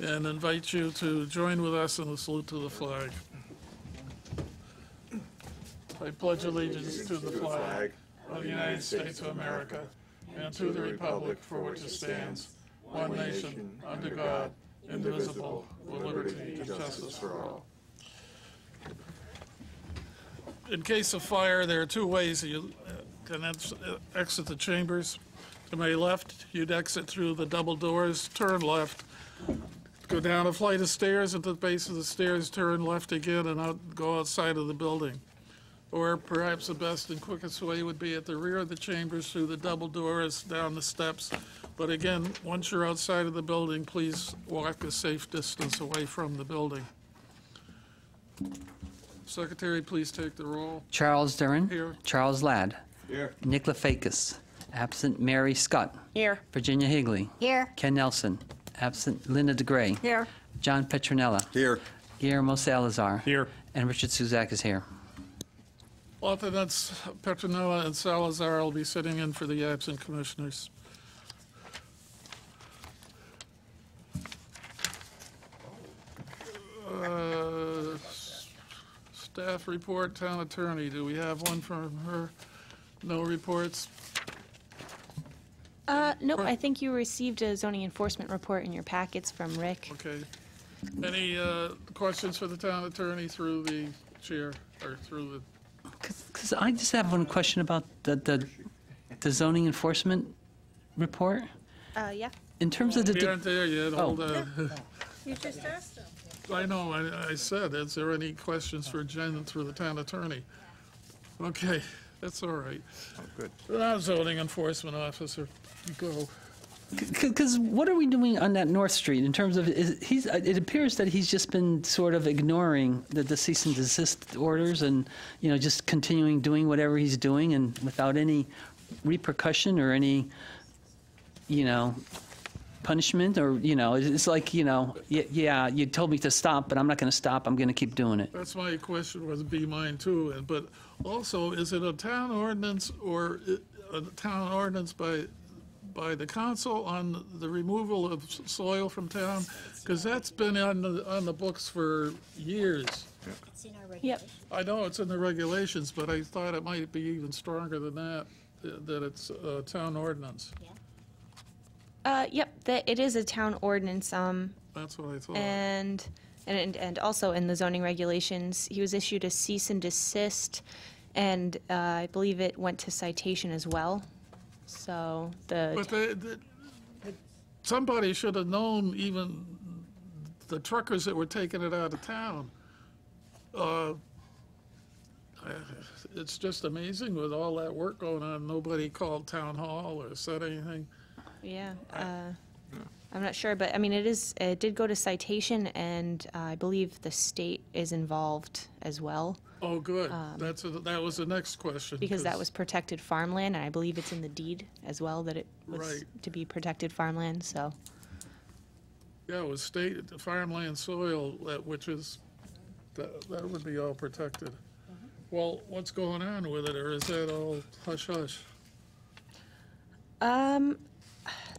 and invite you to join with us in the salute to the flag. I pledge allegiance to the flag of the United States of America and to the republic for which it stands, one nation, under God, indivisible, with liberty and justice for all. In case of fire, there are two ways you can exit the chambers. To my left, you'd exit through the double doors, turn left, go down a flight of stairs. At the base of the stairs, turn left again, and go outside of the building. Or perhaps the best and quickest way would be at the rear of the chambers through the double doors, down the steps. But again, once you're outside of the building, please walk a safe distance away from the building. Secretary, please take the roll. Charles Duran. Here. Charles Ladd. Here. Nick Lefakis. Absent Mary Scott. Here. Virginia Higley. Here. Ken Nelson. Absent Linda DeGray. Here. John Petronella. Here. Guillermo Salazar. Here. And Richard Suzak is here. Alternates Petronella and Salazar will be sitting in for the absent commissioners. Staff report, town attorney. Do we have one from her? No reports? Nope, I think you received a zoning enforcement report in your packets from Rick. Okay. Any questions for the town attorney through the chair, or through the... Because I just have one question about the zoning enforcement report. Yeah. In terms of We aren't there yet, hold on. You just asked him. I know, I said, is there any questions for Jen through the town attorney? Okay, that's all right. Oh, good. Now zoning enforcement officer, you go. Because what are we doing on that North Street in terms of, it appears that he's just been sort of ignoring the cease and desist orders and, you know, just continuing doing whatever he's doing and without any repercussion or any, you know, punishment or, you know, it's like, you know, yeah, you told me to stop, but I'm not going to stop. I'm going to keep doing it. That's my question, would be mine too. But also, is it a town ordinance or a town ordinance by the council on the removal of soil from town? Because that's been on the books for years. It's in our Yep. regulations. I know it's in the regulations, but I thought it might be even stronger than that, that it's a town ordinance. Yep, it is a town ordinance, That's what I thought. and also in the zoning regulations, he was issued a cease and desist, and I believe it went to citation as well. So But somebody should have known, even the truckers that were taking it out of town. It's just amazing with all that work going on, nobody called town hall or said anything. yeah, I'm not sure, but I mean, it did go to citation, and I believe the state is involved as well. Oh, good. That was the next question. Because that was protected farmland, and I believe it's in the deed as well that it was Right. to be protected farmland, so. Yeah, it was state farmland soil, which is, that would be all protected. Well, what's going on with it, or is that all hush-hush?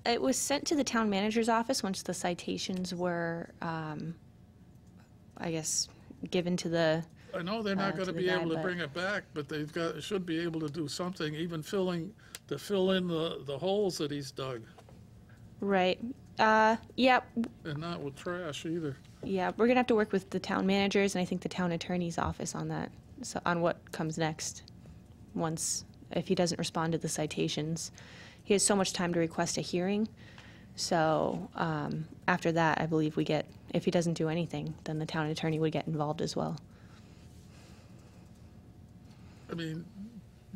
It was sent to the town manager's office once the citations were, I guess, given to the, I know they're not to gonna the be guy, able to but- bring it back, but should be able to do something, even fill in the holes that he's dug, right. Yeah, and not with trash either. yeah, we're gonna have to work with the town managers, and I think the town attorney's office on that, so on what comes next, if he doesn't respond to the citations. He has so much time to request a hearing, so after that, I believe if he doesn't do anything, then the town attorney would get involved as well. I mean,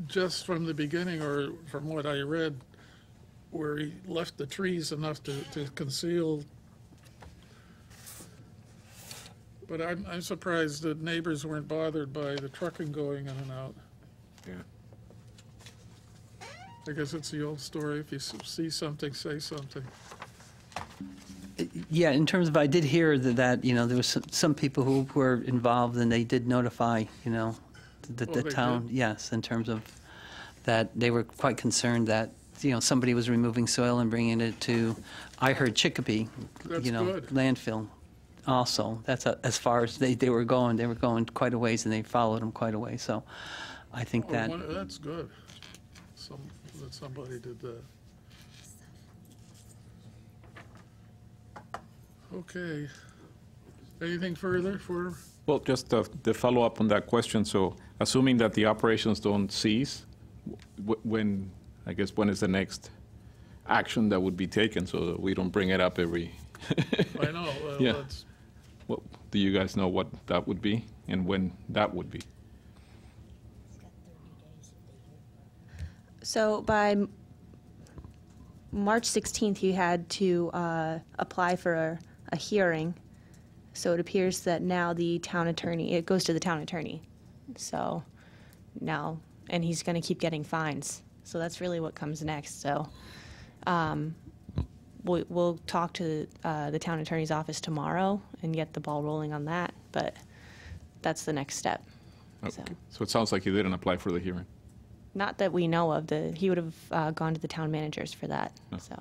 just from the beginning, or from what I read, where he left the trees enough to conceal. But I'm surprised that neighbors weren't bothered by the trucking going in and out. Yeah. I guess it's the old story, if you see something, say something. Yeah, in terms of, I did hear that, you know, there was some people who were involved and they did notify, you know, the Oh, they town, did? yes, in terms of that they were quite concerned that somebody was removing soil and bringing it to, I heard Chicopee, That's good. landfill. Also, that's as far as they were going. They were going quite a ways, and they followed them quite a way. So, I think that. That's good. That somebody did that. Okay. Anything further for? Well, just the follow-up on that question. So assuming that the operations don't cease, when is the next action that would be taken so that we don't bring it up every? I know. Yeah. That's, Well, do you guys know what that would be and when that would be? So by March 16th, you had to apply for a hearing. So it appears that now the town attorney, it goes to the town attorney. So now, and he's going to keep getting fines. So that's really what comes next. So we'll talk to the town attorney's office tomorrow and get the ball rolling on that. But that's the next step. So. So it sounds like you didn't apply for the hearing. Not that we know of. He would have gone to the town managers for that. Oh. So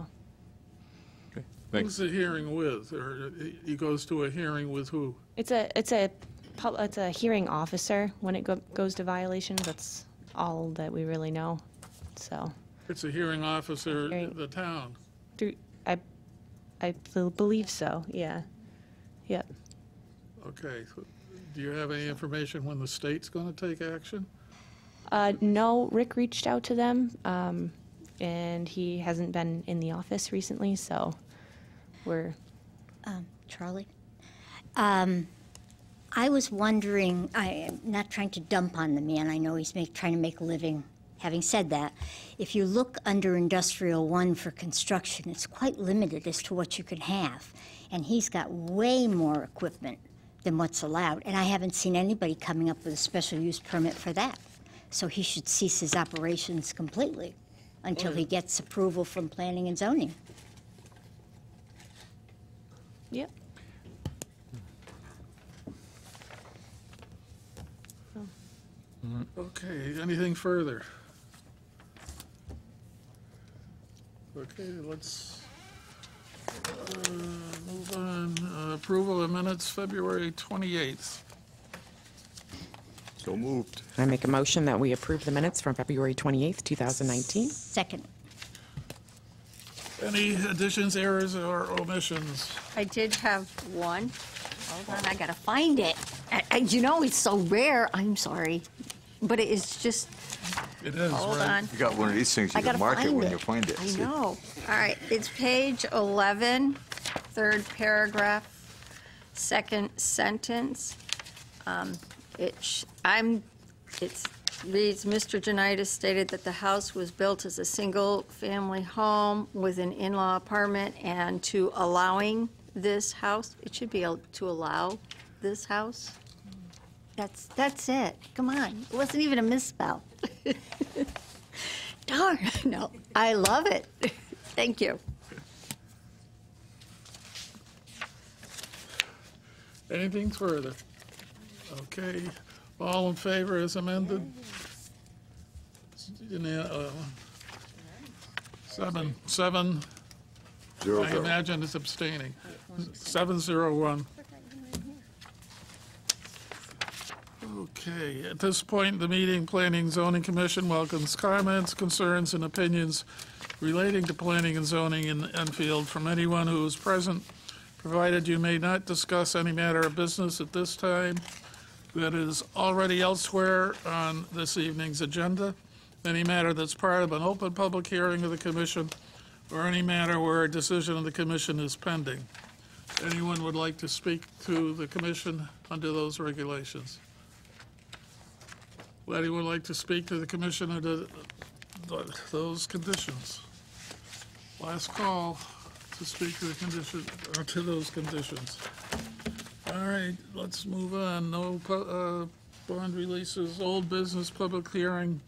Okay, who's thanks. the hearing with? Or he goes to a hearing with who? it's a hearing officer when it goes to violations. That's all that we really know. So It's a hearing officer, Hearing- the town. I believe so. Yeah. Yep. Okay. So do you have any information when the state's going to take action? No, Rick reached out to them, and he hasn't been in the office recently. So we're. Charlie? I was wondering, I am not trying to dump on the man, I know he's trying to make a living. Having said that, if you look under Industrial 1 for construction, it's quite limited as to what you can have. And he's got way more equipment than what's allowed, and I haven't seen anybody coming up with a special use permit for that. So he should cease his operations completely until he gets approval from planning and zoning. Yep. Okay, anything further? Okay, let's move on. Approval of minutes, February 28th. So moved. I make a motion that we approve the minutes from February 28th, 2019. Second. Any additions, errors, or omissions? I did have one. Hold on, I gotta find it. You know, it's so rare, I'm sorry. But it is just, It is, hold right? on. You got one of these things, I you can gotta mark it find when you find it. I know. All right, it's page 11, third paragraph, second sentence. It reads, Mr. Janitis stated that the house was built as a single-family home with an in-law apartment, and to allowing this house, it should be to allow this house. That's it. Come on. It wasn't even a misspell. Darn. No, I love it. Thank you. Anything further? Okay, all in favor as amended? Seven, Zero, I zero. imagine it's abstaining. 701. Okay, at this point, the meeting, Planning and Zoning Commission welcomes comments, concerns, and opinions relating to planning and zoning in Enfield from anyone who is present, provided you may not discuss any matter of business at this time that is already elsewhere on this evening's agenda, any matter that's part of an open public hearing of the commission, or any matter where a decision of the commission is pending. Anyone would like to speak to the commission under those regulations? Would anyone like to speak to the commission under those conditions? Last call to speak to the condition, or to those conditions. All right, let's move on. No bond releases, old business, public hearing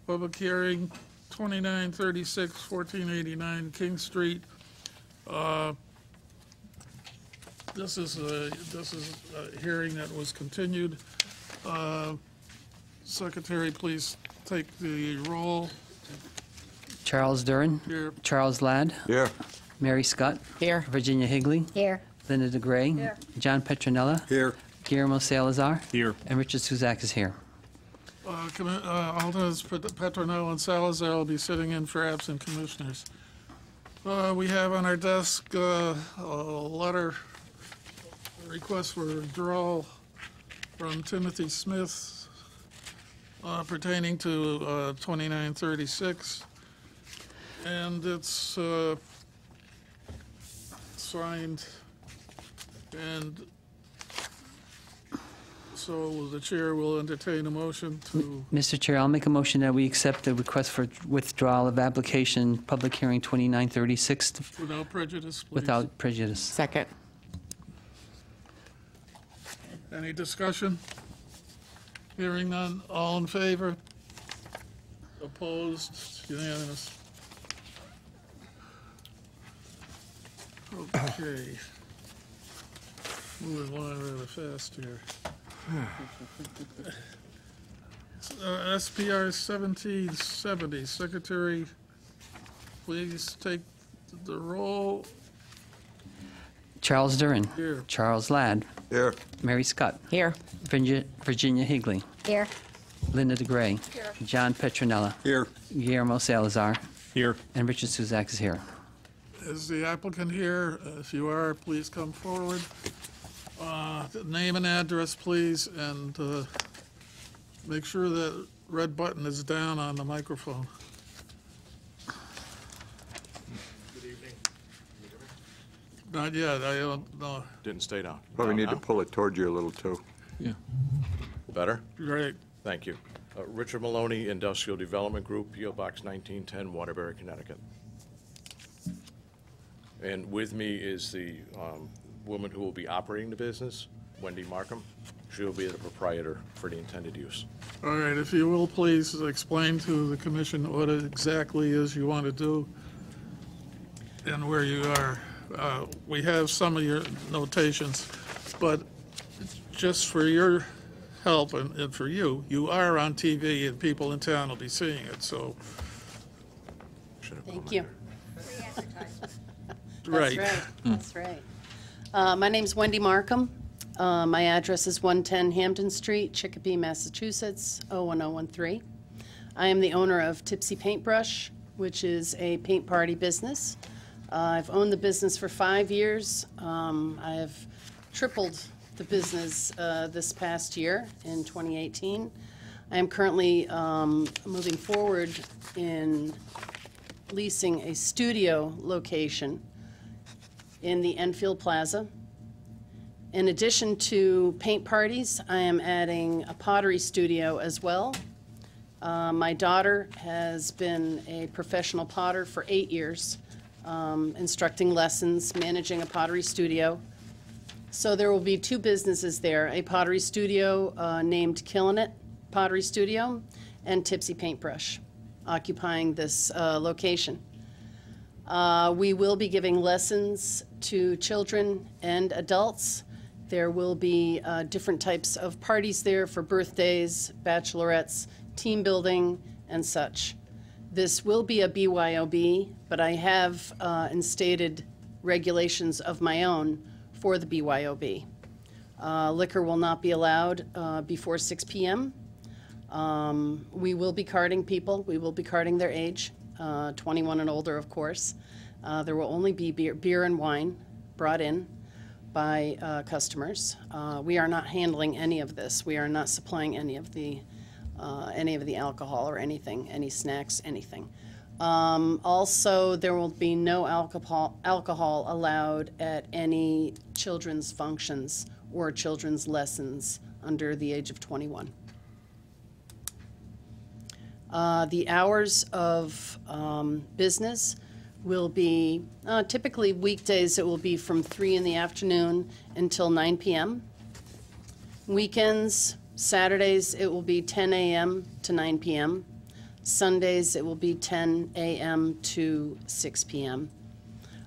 2936, 1489 King Street. This is a hearing that was continued. Secretary, please take the roll. Charles Durin. Here. Charles Ladd. Here. Mary Scott. Here. Virginia Higley. Here. Linda DeGray. Here. John Petronella. Here. Guillermo Salazar. Here. And Richard Suzak is here. Alternates Petronell and Salazar will be sitting in for absent commissioners. We have on our desk a letter, a request for withdrawal from Timothy Smith pertaining to 2936. And it's signed, and so the chair will entertain a motion to, Mr. Chair, I'll make a motion that we accept the request for withdrawal of application, public hearing 2936, without prejudice, please. without prejudice. Second. Any discussion? Hearing none, all in favor? Opposed? Unanimous. Okay. Moving along rather fast here. SPR 1770, Secretary, please take the roll. Charles Durin. Here. Charles Ladd. Here. Mary Scott. Here. Virginia Higley. Here. Linda DeGray. John Petronella. Here. Guillermo Salazar. Here. And Richard Suzak is here. Is the applicant here? If you are, please come forward. Name and address, please, and make sure that red button is down on the microphone. Good evening. Not yet, I don't know. Didn't stay down. Probably Down need to now? pull it toward you a little, too. Yeah. Better? Great. Thank you. Richard Maloney, Industrial Development Group, P.O. Box 1910, Waterbury, Connecticut. And with me is the woman who will be operating the business, Wendy Markham. She'll be the proprietor for the intended use. All right, if you will, please explain to the commission what it exactly is you want to do and where you are. We have some of your notations, but just for your help and for you, you are on TV and people in town will be seeing it, so. Thank you. Right. That's right. My name's Wendy Markham. My address is 110 Hampton Street, Chicopee, Massachusetts, 01013. I am the owner of Tipsy Paintbrush, which is a paint party business. I've owned the business for 5 years. I have tripled the business this past year in 2018. I am currently moving forward in leasing a studio location in the Enfield Plaza. In addition to paint parties, I am adding a pottery studio as well. My daughter has been a professional potter for 8 years, instructing lessons, managing a pottery studio. So there will be 2 businesses there, a pottery studio named Killin' It Pottery Studio and Tipsy Paintbrush, occupying this location. We will be giving lessons to children and adults. There will be different types of parties there for birthdays, bachelorettes, team building, and such. This will be a BYOB, but I have instated regulations of my own for the BYOB. Liquor will not be allowed before 6 p.m. We will be carding people. We will be carding their age, 21 and older, of course. There will only be beer and wine brought in by customers. We are not handling any of this. We are not supplying any of the alcohol or anything, any snacks, anything. Also, there will be no alcohol allowed at any children's functions or children's lessons under the age of 21. The hours of business will be, typically weekdays, it will be from 3 in the afternoon until 9 p.m. Weekends, Saturdays, it will be 10 a.m. to 9 p.m. Sundays, it will be 10 a.m. to 6 p.m.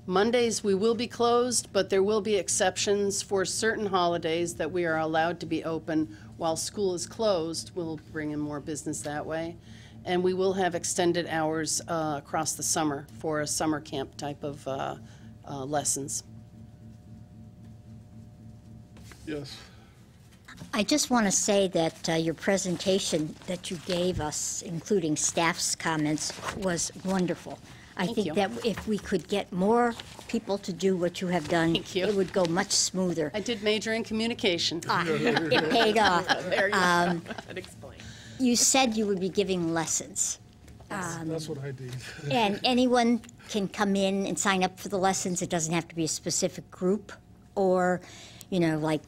Mondays, we will be closed, but there will be exceptions for certain holidays that we are allowed to be open while school is closed. We'll bring in more business that way. And we will have extended hours across the summer for a summer camp type of lessons. Yes. I just want to say that your presentation that you gave us, including staff's comments, was wonderful. I Thank think you. that if we could get more people to do what you have done, Thank you. it would go much smoother. I did major in communication. It paid off. There you go. That explains. You said you would be giving lessons. That's what I did. And anyone can come in and sign up for the lessons. It doesn't have to be a specific group or, like,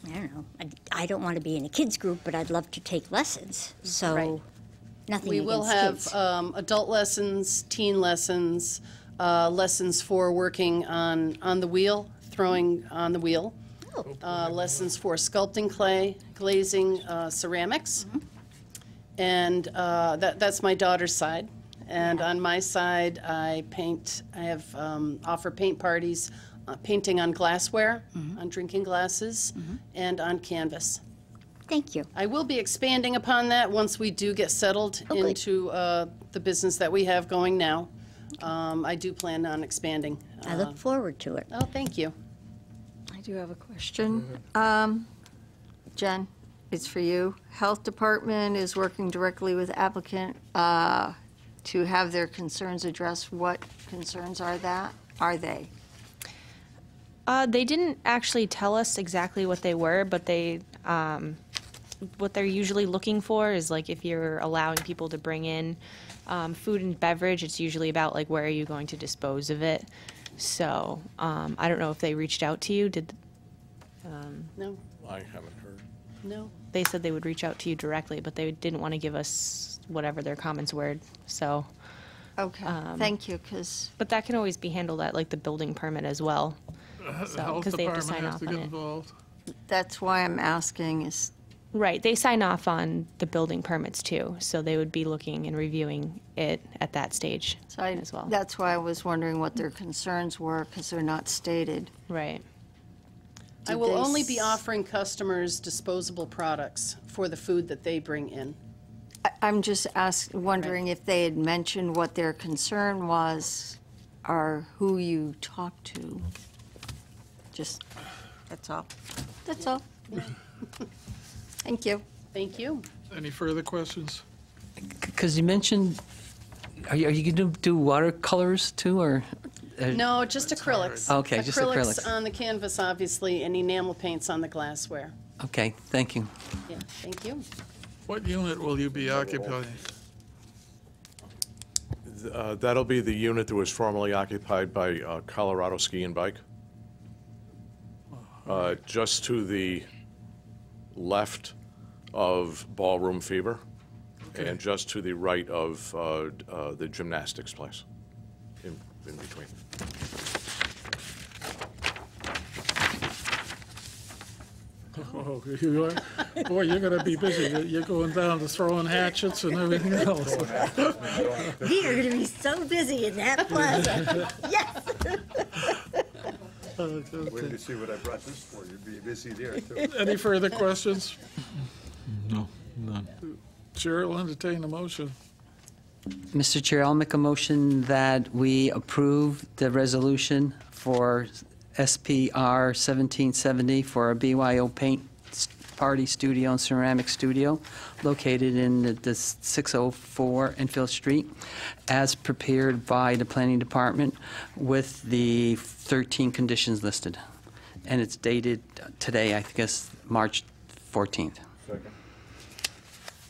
I don't know. I don't want to be in a kids group, but I'd love to take lessons. So Right. nothing We against will have kids. adult lessons, teen lessons, lessons for working on the wheel, throwing on the wheel, lessons for sculpting clay, glazing ceramics. And that's my daughter's side. And on my side, I offer paint parties, painting on glassware, on drinking glasses, and on canvas. Thank you. I will be expanding upon that once we do get settled Oh, good. into the business that we have going now. I do plan on expanding. I look forward to it. Oh, thank you. I do have a question. Jen, it's for you. Health Department is working directly with applicant to have their concerns addressed. What concerns are they? They didn't actually tell us exactly what they were, but what they're usually looking for is like if you're allowing people to bring in food and beverage, it's usually about like where are you going to dispose of it. So I don't know if they reached out to you. No, I haven't heard. no. They said they would reach out to you directly, but they didn't want to give us whatever their comments were. So, Okay, thank you, because but that can always be handled at like the building permit as well. The health 'cause they have to department sign has off to on get it. involved. that's why I'm asking is, Right, they sign off on the building permits too, so they would be looking and reviewing it at that stage so I- as well. that's why I was wondering what their concerns were, because they're not stated. Right. I Did will they only be offering customers disposable products for the food that they bring in. I'm just wondering if they had mentioned what their concern was, or who you talked to. Just, that's all. That's all. Thank you. Thank you. Any further questions? Because you mentioned, are you going to do watercolors too, or? No, just acrylics. Okay, just acrylics. On the canvas, obviously, and enamel paints on the glassware. Okay, thank you. Yeah, thank you. What unit will you be occupying? That'll be the unit that was formerly occupied by Colorado Ski and Bike. Just to the left of Ballroom Fever, and just to the right of the gymnastics place, in between. Oh, you are? Boy, you're going to be busy. You're going down to throwing hatchets and everything else. We are going to be so busy in that plaza. Yes. Wait to see what I brought this for. You'd be busy there, too. Any further questions? No, none. Chair will entertain a motion. Mr. Chair, I'll make a motion that we approve the resolution for SPR 1770 for a BYO paint party studio and ceramic studio located in the 604 Enfield Street, as prepared by the Planning Department with the 13 conditions listed. And it's dated today, I guess, March 14th. Second.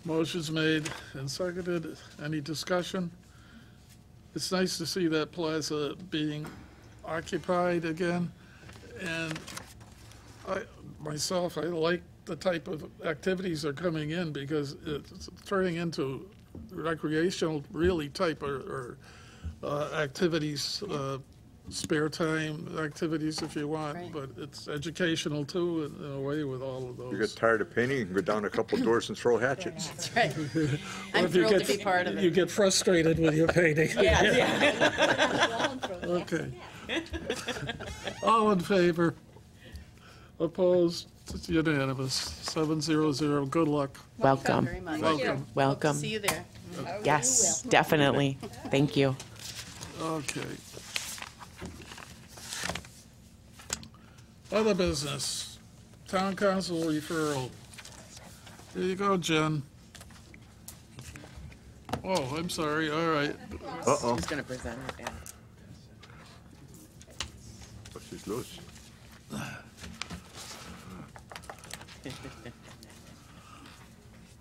Motion's made and seconded. Any discussion? It's nice to see that plaza being occupied again. And I like the type of activities that are coming in because it's turning into recreational, really type or activities, spare time activities if you want, Right. but it's educational too in a way with all of You those. get tired of painting, you can go down a couple doors and throw hatchets. That's right. I'm If you thrilled get- to be part of You it. get frustrated with your painting. Yeah. Okay. All in favor? Opposed? It's unanimous. 700. Good luck. Thank you Welcome. very much. Welcome. Welcome. See you there. Yes, definitely. Thank you. Okay. Other business, town council referral. Here you go, Jen. Oh, I'm sorry, all right. Who's going to present it now? Oh, she's loose.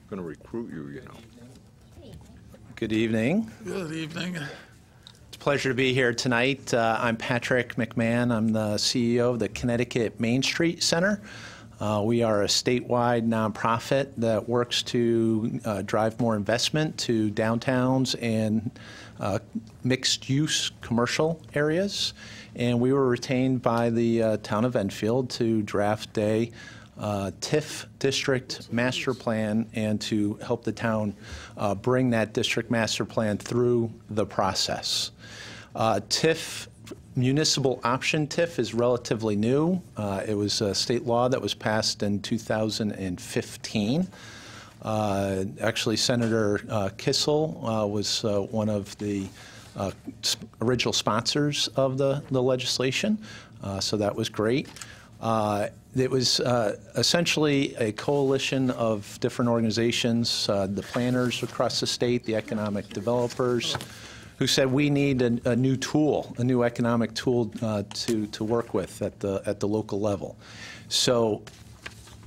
Gonna recruit you, you know. Good evening. Good evening. It's a pleasure to be here tonight. I'm Patrick McMahon. I'm the CEO of the Connecticut Main Street Center. We are a statewide nonprofit that works to drive more investment to downtowns and mixed-use commercial areas. And we were retained by the town of Enfield to draft a TIF district master plan and to help the town bring that district master plan through the process. TIF, municipal option TIF, is relatively new. It was a state law that was passed in 2015. Actually, Senator Kissel was one of the original sponsors of the legislation, so that was great. It was essentially a coalition of different organizations, the planners across the state, the economic developers, who said we need a new tool, a new economic tool to work with at the local level. So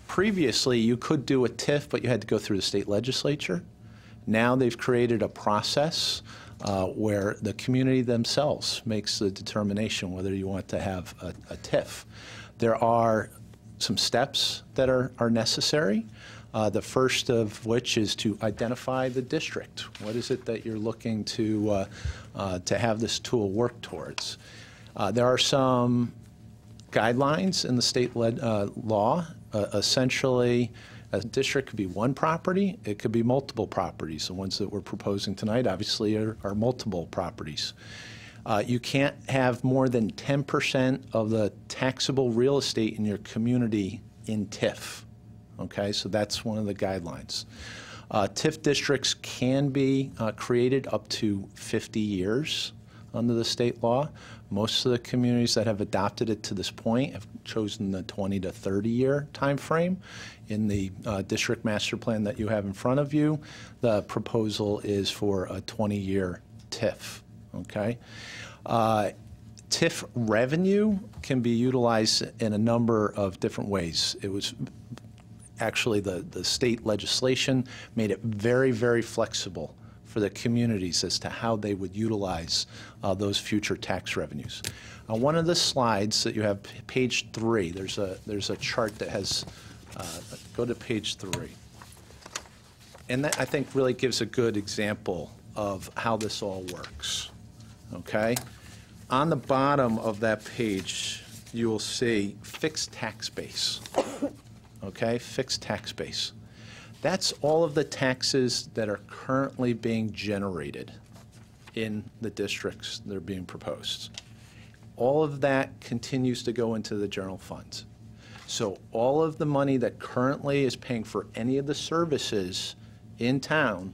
previously, you could do a TIF, but you had to go through the state legislature. Now they've created a process where the community themselves makes the determination whether you want to have a TIF. There are some steps that are necessary. The first of which is to identify the district. What is it that you're looking to have this tool work towards? There are some guidelines in the state law. Essentially, a district could be one property. It could be multiple properties. The ones that we're proposing tonight, obviously, are multiple properties. You can't have more than 10% of the taxable real estate in your community in TIF. Okay, so that's one of the guidelines. TIF districts can be created up to 50 years under the state law. Most of the communities that have adopted it to this point have chosen the 20 to 30 year time frame. In the district master plan that you have in front of you, the proposal is for a 20-year TIF. Okay. TIF revenue can be utilized in a number of different ways. It was actually the state legislation made it very, very flexible for the communities as to how they would utilize those future tax revenues. On one of the slides that you have, page 3, there's a chart that has, go to page 3. And that, I think, really gives a good example of how this all works. Okay? On the bottom of that page, you will see fixed tax base. Okay? Fixed tax base. That's all of the taxes that are currently being generated in the districts that are being proposed. All of that continues to go into the general fund. So all of the money that currently is paying for any of the services in town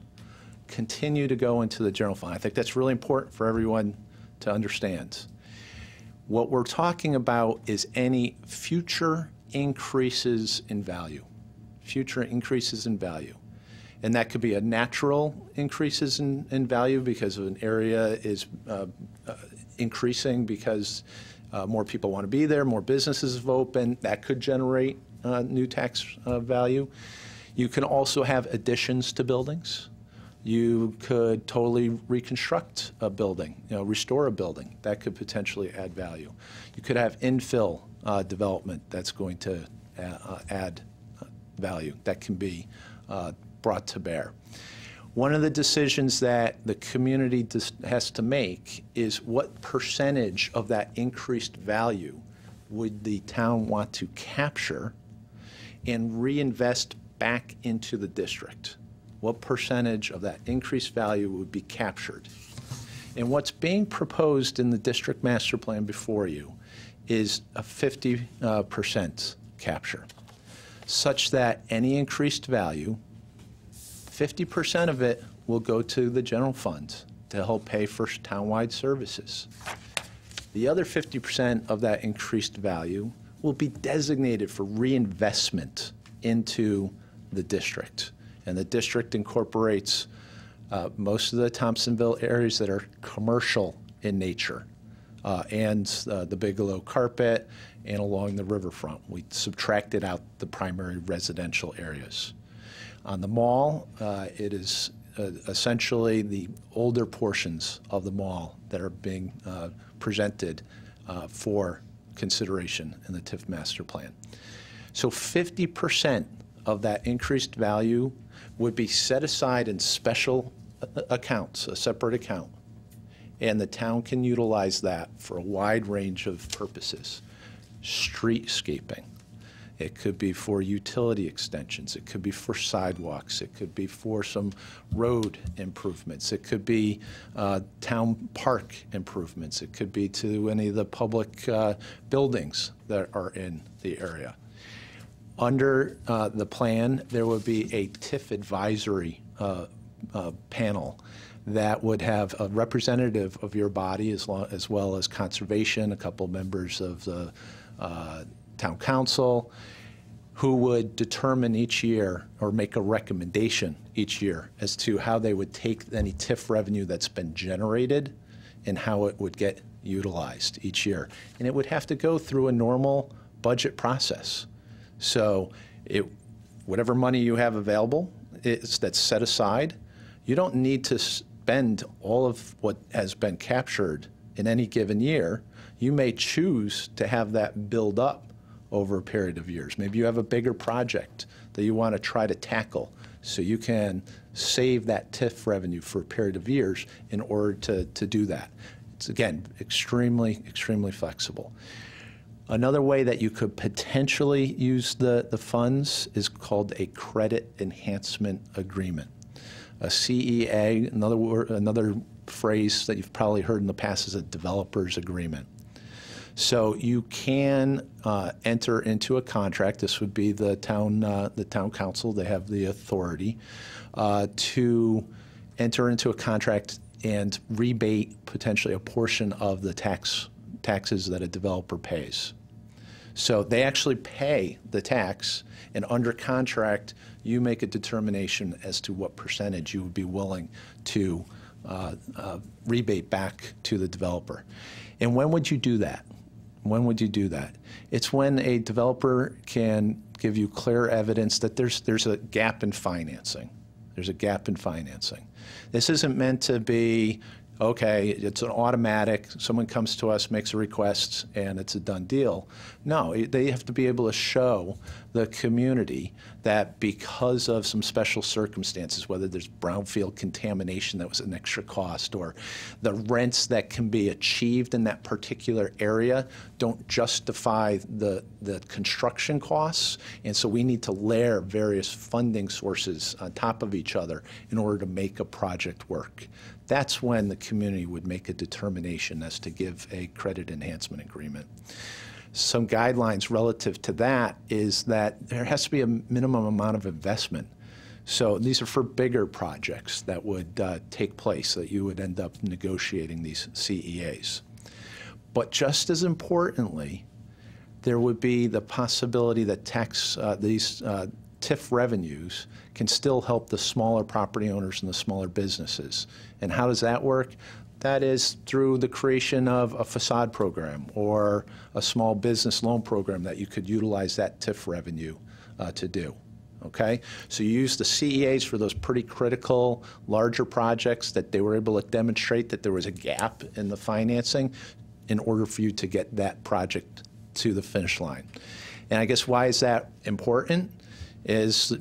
continue to go into the general fund. I think that's really important for everyone to understand. What we're talking about is any future increases in value. Future increases in value. And that could be a natural increases in value because of an area is increasing because more people want to be there, more businesses have opened. That could generate new tax value. You can also have additions to buildings. You could totally reconstruct a building, restore a building. That could potentially add value. You could have infill development that's going to add value that can be brought to bear. One of the decisions that the community has to make is what percentage of that increased value would the town want to capture and reinvest back into the district? What percentage of that increased value would be captured? And what's being proposed in the district master plan before you is a 50% capture, such that any increased value, 50% of it will go to the general fund to help pay for townwide services. The other 50% of that increased value will be designated for reinvestment into the district. And the district incorporates most of the Thompsonville areas that are commercial in nature, and the Bigelow Carpet and along the riverfront. We subtracted out the primary residential areas. On the mall, it is essentially the older portions of the mall that are being presented for consideration in the TIF master plan. So 50% of that increased value would be set aside in special accounts, a separate account, and the town can utilize that for a wide range of purposes. Streetscaping. It could be for utility extensions. It could be for sidewalks. It could be for some road improvements. It could be town park improvements. It could be to any of the public buildings that are in the area. Under the plan, there would be a TIF advisory panel that would have a representative of your body as well as conservation, a couple members of the town council, who would determine each year or make a recommendation each year as to how they would take any TIF revenue that's been generated and how it would get utilized each year. And it would have to go through a normal budget process. So whatever money you have available that's set aside, you don't need to spend all of what has been captured in any given year. You may choose to have that build up over a period of years. Maybe you have a bigger project that you want to try to tackle, so you can save that TIF revenue for a period of years in order to do that. It's, again, extremely, extremely flexible. Another way that you could potentially use the funds is called a credit enhancement agreement. A CEA, another phrase that you've probably heard in the past, is a developer's agreement. So you can enter into a contract. This would be the town council. They have the authority to enter into a contract and rebate potentially a portion of the taxes that a developer pays. So they actually pay the tax, and under contract, you make a determination as to what percentage you would be willing to rebate back to the developer. And when would you do that? When would you do that? It's when a developer can give you clear evidence that there's a gap in financing. There's a gap in financing. This isn't meant to be, okay, it's an automatic, someone comes to us, makes a request, and it's a done deal. No, they have to be able to show the community that because of some special circumstances, whether there's brownfield contamination that was an extra cost, or the rents that can be achieved in that particular area don't justify the construction costs, and so we need to layer various funding sources on top of each other in order to make a project work. That's when the community would make a determination as to give a credit enhancement agreement. Some guidelines relative to that is that there has to be a minimum amount of investment. So these are for bigger projects that would take place, that you would end up negotiating these CEAs. But just as importantly, there would be the possibility that these TIF revenues can still help the smaller property owners and the smaller businesses. And how does that work? That is through the creation of a facade program or a small business loan program that you could utilize that TIF revenue to do. Okay? So you use the CEAs for those pretty critical, larger projects that they were able to demonstrate that there was a gap in the financing in order for you to get that project to the finish line. And I guess why is that important? Is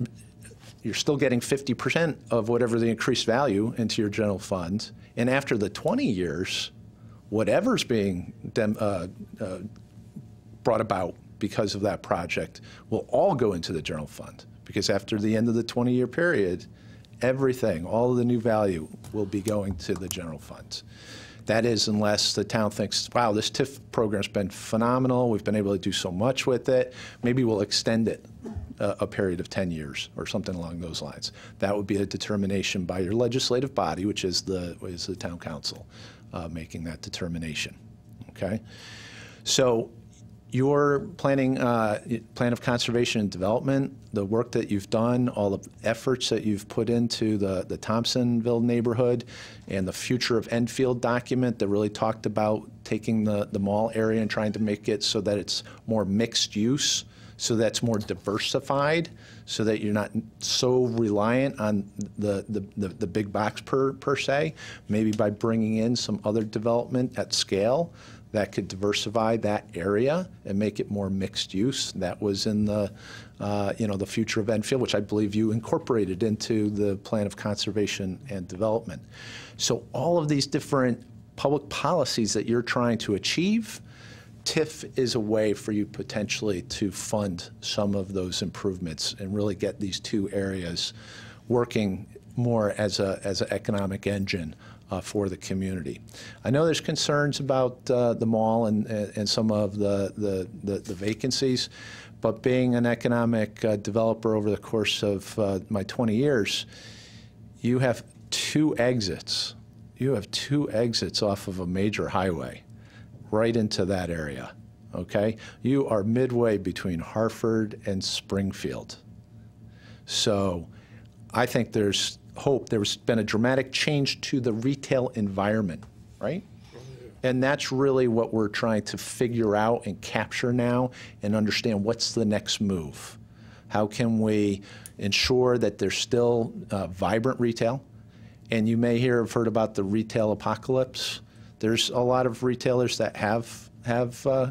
you're still getting 50% of whatever the increased value into your general fund, and after the 20 years, whatever's being brought about because of that project will all go into the general fund, because after the end of the 20-year period, everything, all of the new value will be going to the general fund. That is, unless the town thinks, wow, this TIF program's been phenomenal, we've been able to do so much with it, maybe we'll extend it a period of 10 years or something along those lines. That would be a determination by your legislative body, which is the town council, making that determination. Okay, so your plan of conservation and development, the work that you've done, all the efforts that you've put into the Thompsonville neighborhood, and the future of Enfield document that really talked about taking the mall area and trying to make it so that it's more mixed use, so that's more diversified, so that you're not so reliant on the big box per se, maybe by bringing in some other development at scale that could diversify that area and make it more mixed use. That was in the future of Enfield, which I believe you incorporated into the plan of conservation and development. So all of these different public policies that you're trying to achieve, TIF is a way for you potentially to fund some of those improvements and really get these two areas working more as an economic engine for the community. I know there's concerns about the mall and some of the vacancies, but being an economic developer over the course of my 20 years, you have two exits. You have two exits off of a major highway right into that area, okay? You are midway between Hartford and Springfield. So I think there's hope. There's been a dramatic change to the retail environment, right? And that's really what we're trying to figure out and capture now and understand what's the next move. How can we ensure that there's still vibrant retail? And you may have heard about the retail apocalypse. There's a lot of retailers that have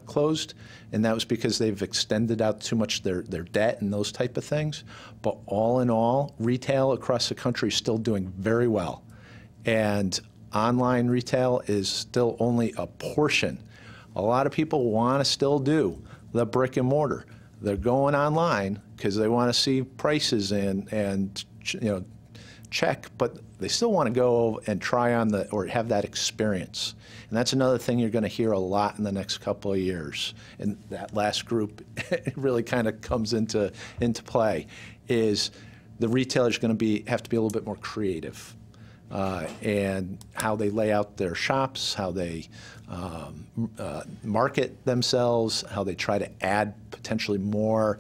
closed, and that was because they've extended out too much their debt and those type of things. But all in all, retail across the country is still doing very well. And online retail is still only a portion. A lot of people want to still do the brick and mortar. They're going online because they want to see prices and check, but they still want to go and try on or have that experience. And that's another thing you're going to hear a lot in the next couple of years. And that last group really kind of comes into play, is the retailers going to have to be a little bit more creative. And how they lay out their shops, how they market themselves, how they try to add potentially more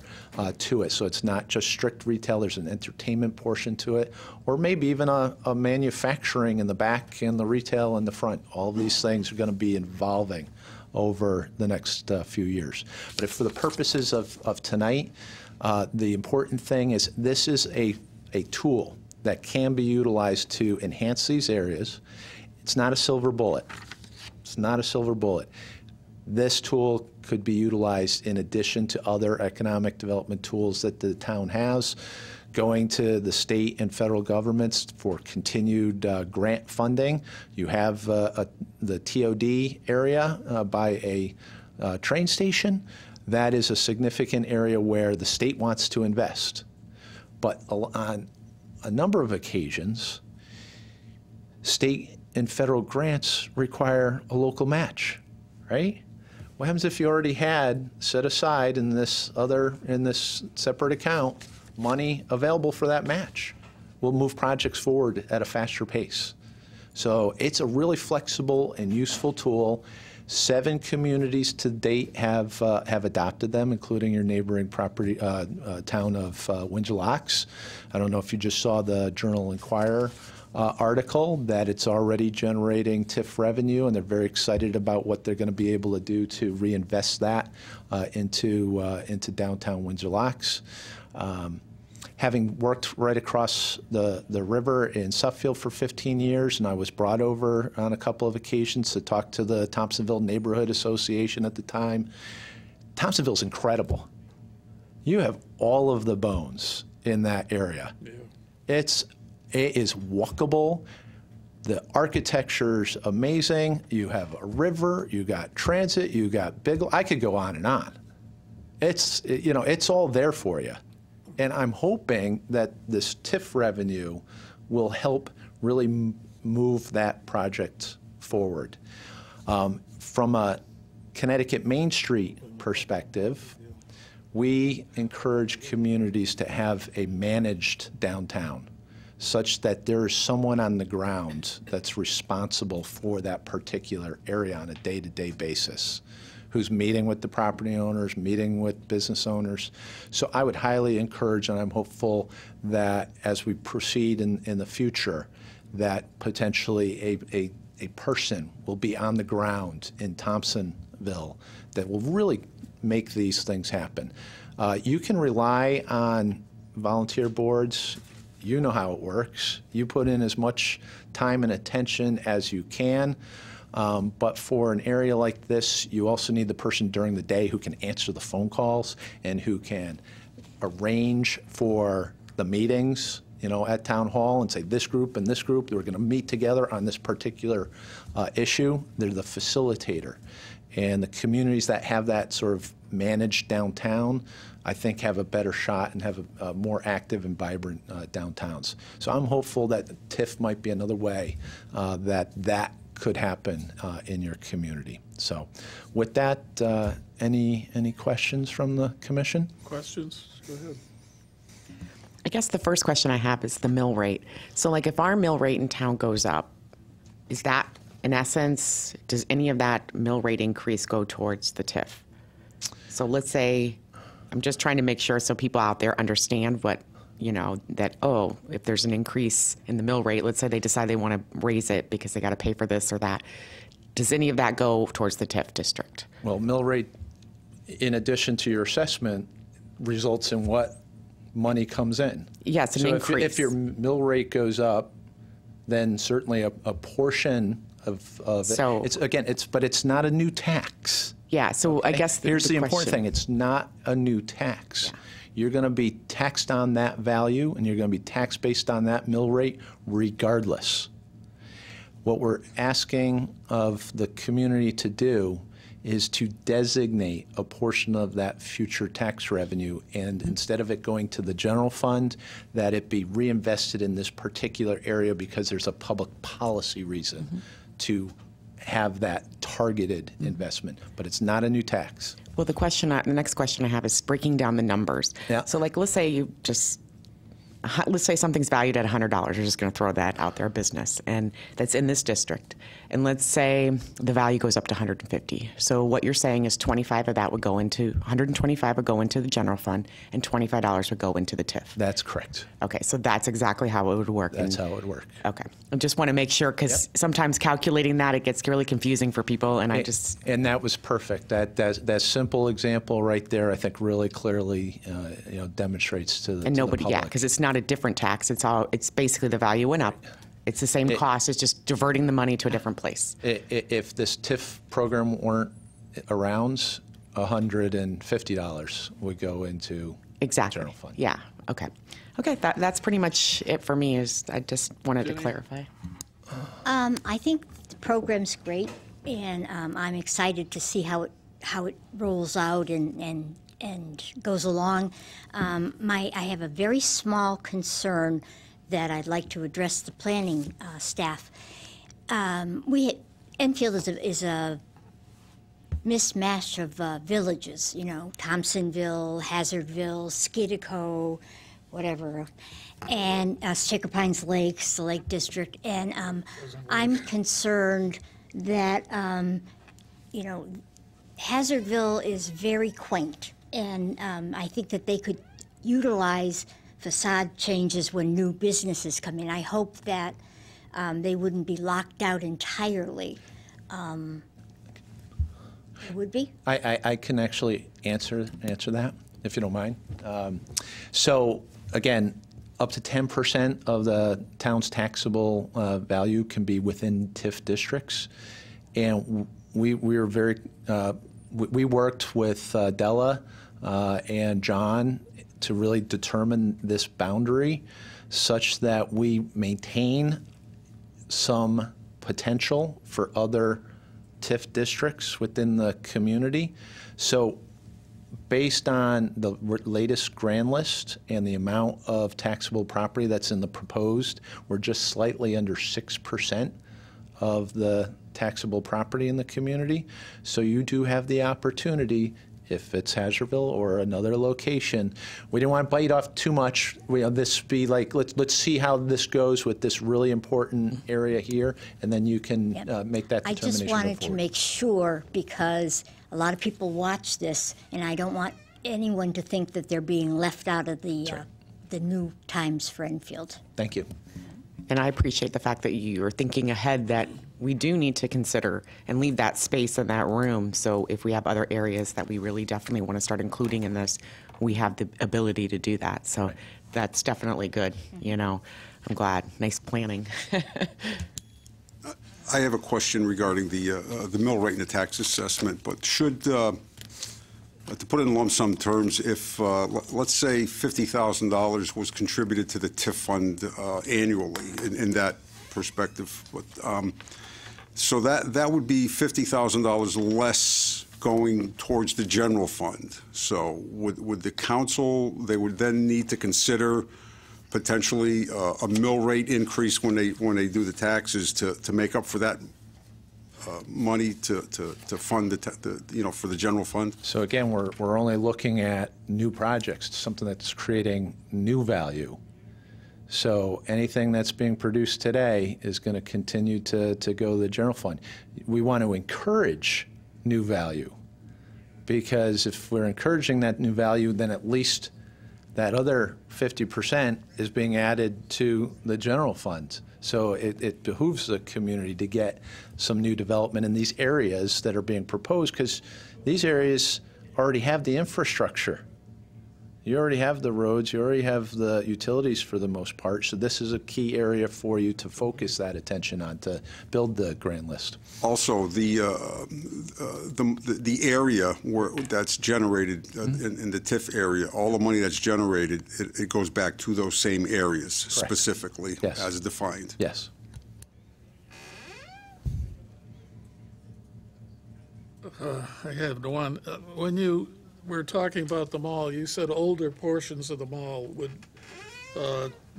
to it. So it's not just strict retail, there's an entertainment portion to it, or maybe even a manufacturing in the back and the retail in the front. All of these things are going to be evolving over the next few years. But if for the purposes of tonight, the important thing is this is a tool that can be utilized to enhance these areas. It's not a silver bullet. It's not a silver bullet. This tool could be utilized in addition to other economic development tools that the town has, going to the state and federal governments for continued grant funding. You have the TOD area by a train station. That is a significant area where the state wants to invest. But on a number of occasions, state and federal grants require a local match, right? What happens if you already had set aside in this separate account money available for that match? We'll move projects forward at a faster pace. So it's a really flexible and useful tool. 7 communities to date have adopted them, including your neighboring property town of Windsor Locks. I don't know if you just saw the Journal-Inquirer article that it's already generating TIF revenue, and they're very excited about what they're going to be able to do to reinvest that into downtown Windsor Locks. Having worked right across the river in Suffield for 15 years, and I was brought over on a couple of occasions to talk to the Thompsonville Neighborhood Association at the time. Thompsonville's incredible. You have all of the bones in that area. Yeah. It is walkable. The architecture's amazing. You have a river, you got transit, you got I could go on and on. It's all there for you. And I'm hoping that this TIF revenue will help really move that project forward. From a Connecticut Main Street perspective, we encourage communities to have a managed downtown, such that there is someone on the ground that's responsible for that particular area on a day-to-day basis, who's meeting with the property owners, meeting with business owners. So I would highly encourage, and I'm hopeful that as we proceed in the future, that potentially a person will be on the ground in Thompsonville that will really make these things happen. You can rely on volunteer boards. You know how it works. You put in as much time and attention as you can. But for an area like this, you also need the person during the day who can answer the phone calls and who can arrange for the meetings, at Town Hall and say this group and this group, we're going to meet together on this particular issue. They're the facilitator. And the communities that have that sort of managed downtown, I think, have a better shot and have a more active and vibrant downtowns. So I'm hopeful that TIF might be another way that could happen in your community. So with that, any questions from the commission? Questions? Go ahead. I guess the first question I have is the mill rate. So like if our mill rate in town goes up, is that, in essence, does any of that mill rate increase go towards the TIF? So let's say, I'm just trying to make sure so people out there understand what, that, if there's an increase in the mill rate, let's say they decide they want to raise it because they got to pay for this or that. Does any of that go towards the TIF district? Well, mill rate, in addition to your assessment, results in what money comes in. Yes, an increase. If your mill rate goes up, then certainly a portion of it. But it's not a new tax. Yeah, so I guess here's the important thing. It's not a new tax. Yeah. You're going to be taxed on that value, and you're going to be taxed based on that mill rate regardless. What we're asking of the community to do is to designate a portion of that future tax revenue, and instead of it going to the general fund, that it be reinvested in this particular area because there's a public policy reason to have that targeted investment. But it's not a new tax. Well, the next question I have is breaking down the numbers. Yeah. So like, let's say something's valued at $100. You're just going to throw that out there, business, and that's in this district. And let's say the value goes up to 150. So what you're saying is 25 of that would go into, 125 would go into the general fund, and $25 would go into the TIF. That's correct. Okay, so that's exactly how it would work. That's how it would work. Okay, I just want to make sure because sometimes calculating that, it gets really confusing for people, and And that was perfect. That simple example right there, I think, really clearly demonstrates to the nobody, public. because it's not a different tax. It's basically the value went up. It's the same cost. It's just diverting the money to a different place. If this TIF program weren't around, $150 would go into general fund. Yeah. Okay. That's pretty much it for me. I just wanted to clarify. I think the program's great, and I'm excited to see how it rolls out and goes along. I have a very small concern that I'd like to address the planning staff. Enfield is a mismatch of villages, Thompsonville, Hazardville, Skidco, whatever, and Shaker Pines Lakes, the Lake District. And I'm concerned that, Hazardville is very quaint, and I think that they could utilize facade changes when new businesses come in. I hope that they wouldn't be locked out entirely. It would be? I can actually answer that, if you don't mind. So again, up to 10% of the town's taxable value can be within TIF districts, and we were very we worked with Della and John to really determine this boundary such that we maintain some potential for other TIF districts within the community. So based on the latest grand list and the amount of taxable property that's in the proposed, we're just slightly under 6% of the taxable property in the community. So you do have the opportunity if it's Hazardville or another location. We didn't want to bite off too much. This be like, let's see how this goes with this really important area here, and then you can make that I determination. just wanted to forward. make sure, because a lot of people watch this, and I don't want anyone to think that they're being left out of the new times for Enfield. Thank you. And I appreciate the fact that you're thinking ahead, that we do need to consider and leave that space in that room. So if we have other areas that we really definitely want to start including in this, we have the ability to do that. So that's definitely good. You know, I'm glad. Nice planning. I have a question regarding the mill rate and the tax assessment, but should, to put it in lump sum terms, if, let's say $50,000 was contributed to the TIF fund annually in that perspective, so that would be $50,000 less going towards the general fund. So would the council, they would then need to consider potentially a mill rate increase when they do the taxes to make up for that money to fund the for the general fund? So again, we're only looking at new projects, something that's creating new value. So anything that's being produced today is going to continue to go to the general fund. We want to encourage new value, because if we're encouraging that new value, then at least that other 50% is being added to the general fund. So it behooves the community to get some new development in these areas that are being proposed, because these areas already have the infrastructure. You already have the roads, you already have the utilities for the most part, so this is a key area for you to focus that attention on to build the grand list. Also, the area where that's generated in the TIF area, all the money that's generated, it goes back to those same areas. Correct. Specifically, yes, as defined. Yes. I have one. When you were talking about the mall, you said older portions of the mall would